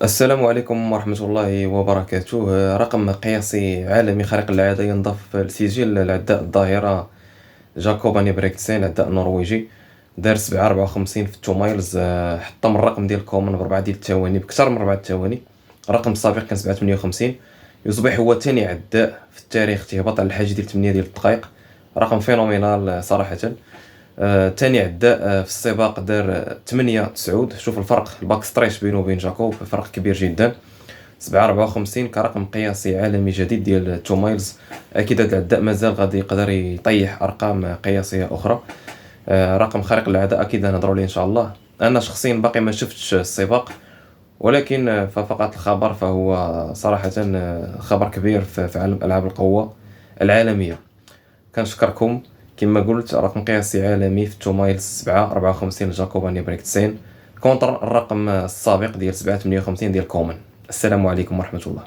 السلام عليكم ورحمة الله وبركاته. رقم قياسي عالمي خارق للعادة ينضاف لسجل العداء الظاهرة جاكوب بريكتسين، العداء النرويجي. دار 754 في التو مايلز. حطم الرقم ديال كومان بربعة ديال الثواني، بكثر من 4 ثواني. الرقم السابق كان 758. يصبح هو ثاني عداء في التاريخ تهبط على الحاجة ديال 8 ديال الدقائق. رقم فينومينال صراحة. تاني عداء في السباق دار 8 9. شوف الفرق، الباك ستريش بينه وبين جاكوب فرق كبير جدا. 754 كرقم قياسي عالمي جديد ديال 2 مايلز. اكيد هذا العداء مازال غادي يقدر يطيح ارقام قياسيه اخرى. رقم خارق للعاده، اكيد نهضروا عليه ان شاء الله. انا شخصيا باقي ما شفتش السباق، ولكن ففقط الخبر فهو صراحه خبر كبير في عالم العاب القوه العالميه. كنشكركم. كما قلت، رقم قياسي عالمي في 2 مايلز 754 جاكوباني بريكتسين كونتر الرقم السابق ديال 758 ديال كومان. السلام عليكم ورحمة الله.